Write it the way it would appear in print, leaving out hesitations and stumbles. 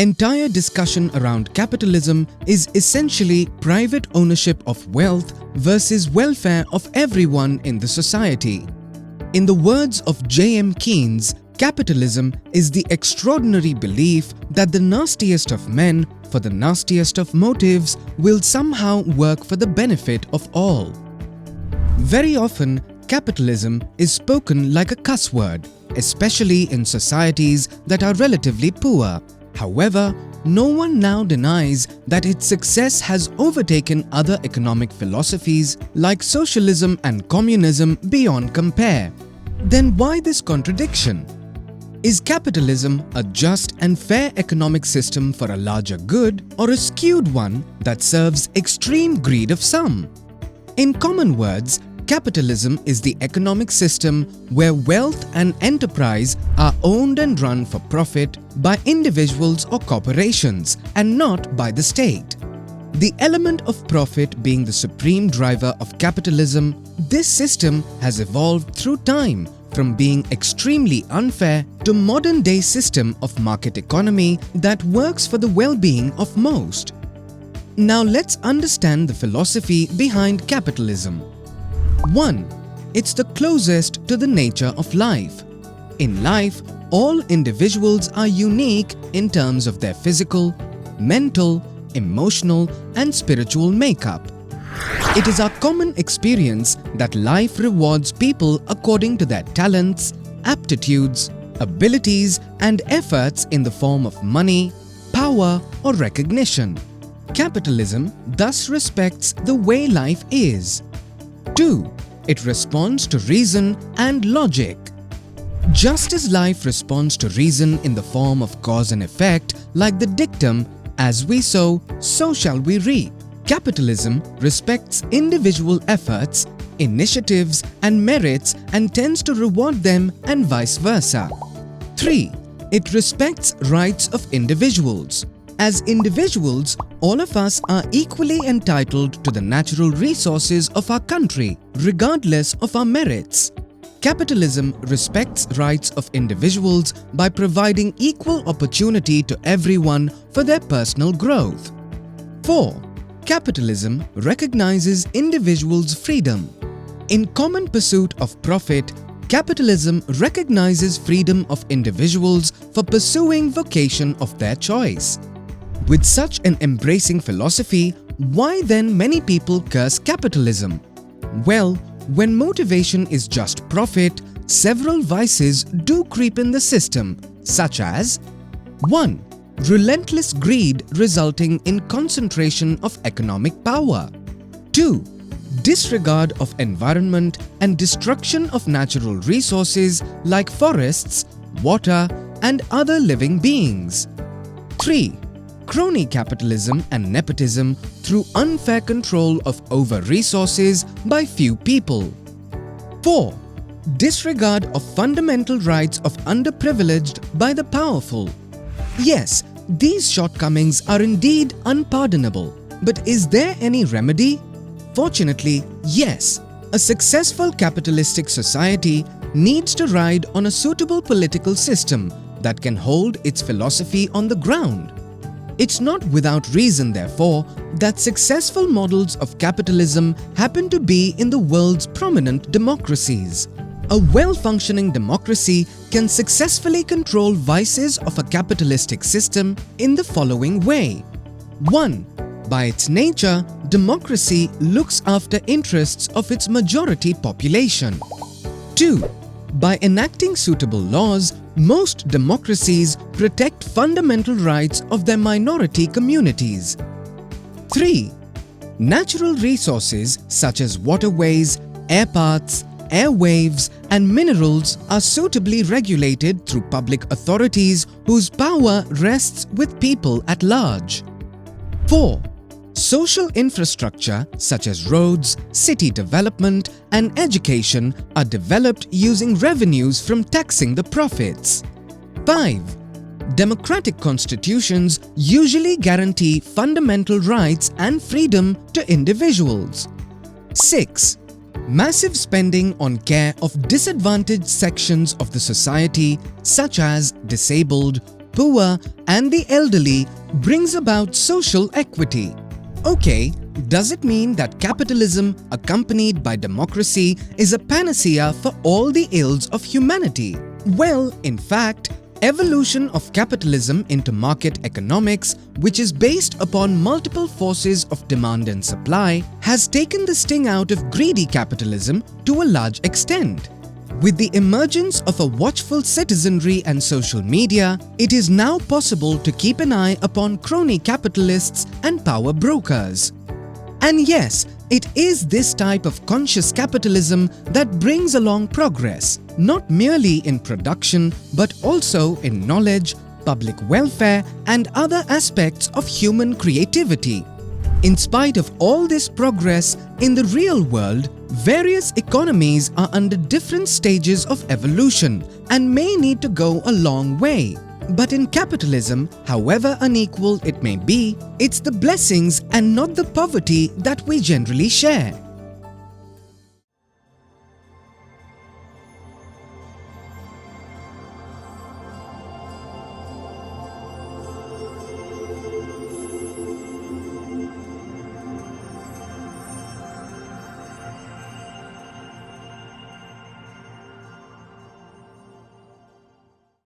entire discussion around capitalism is essentially private ownership of wealth versus welfare of everyone in the society. In the words of J.M. Keynes, capitalism is the extraordinary belief that the nastiest of men, for the nastiest of motives, will somehow work for the benefit of all. Very often, capitalism is spoken like a cuss word, especially in societies that are relatively poor. However, no one now denies that its success has overtaken other economic philosophies like socialism and communism beyond compare. Then why this contradiction? Is capitalism a just and fair economic system for a larger good, or a skewed one that serves extreme greed of some? In common words, capitalism is the economic system where wealth and enterprise are owned and run for profit by individuals or corporations and not by the state. The element of profit being the supreme driver of capitalism, this system has evolved through time from being extremely unfair to modern-day system of market economy that works for the well-being of most. Now let's understand the philosophy behind capitalism. 1. It's the closest to the nature of life. In life, all individuals are unique in terms of their physical, mental, emotional, and spiritual makeup. It is our common experience that life rewards people according to their talents, aptitudes, abilities, and efforts in the form of money, power, or recognition. Capitalism thus respects the way life is. 2. It responds to reason and logic. Just as life responds to reason in the form of cause and effect, like the dictum, "As we sow, so shall we reap," capitalism respects individual efforts, initiatives, and merits and tends to reward them and vice versa. 3. It respects rights of individuals. As individuals, all of us are equally entitled to the natural resources of our country, regardless of our merits. Capitalism respects rights of individuals by providing equal opportunity to everyone for their personal growth. 4. Capitalism recognizes individuals' freedom. In common pursuit of profit, capitalism recognizes freedom of individuals for pursuing vocation of their choice. With such an embracing philosophy, why then many people curse capitalism? Well, when motivation is just profit, several vices do creep in the system, such as 1. Relentless greed resulting in concentration of economic power. 2. Disregard of environment and destruction of natural resources like forests, water, and other living beings. 3. Crony capitalism and nepotism through unfair control of over-resources by few people. 4. Disregard of fundamental rights of underprivileged by the powerful. Yes, these shortcomings are indeed unpardonable, but is there any remedy? Fortunately, yes. A successful capitalistic society needs to ride on a suitable political system that can hold its philosophy on the ground. It's not without reason, therefore, that successful models of capitalism happen to be in the world's prominent democracies. A well-functioning democracy can successfully control vices of a capitalistic system in the following way. 1. By its nature, democracy looks after interests of its majority population. 2. By enacting suitable laws, most democracies protect fundamental rights of their minority communities. 3. Natural resources such as waterways, air paths, airwaves, and minerals are suitably regulated through public authorities whose power rests with people at large. 4. Social infrastructure such as roads, city development, and education are developed using revenues from taxing the profits. 5. Democratic constitutions usually guarantee fundamental rights and freedom to individuals. 6. Massive spending on care of disadvantaged sections of the society such as disabled, poor and the elderly brings about social equity. Okay, does it mean that capitalism accompanied by democracy is a panacea for all the ills of humanity? Well, in fact, evolution of capitalism into market economics, which is based upon multiple forces of demand and supply, has taken the sting out of greedy capitalism to a large extent. With the emergence of a watchful citizenry and social media, it is now possible to keep an eye upon crony capitalists and power brokers. And yes, it is this type of conscious capitalism that brings along progress, not merely in production but also in knowledge, public welfare, and other aspects of human creativity. In spite of all this progress, in the real world, various economies are under different stages of evolution and may need to go a long way. But in capitalism, however unequal it may be, it's the blessings and not the poverty that we generally share.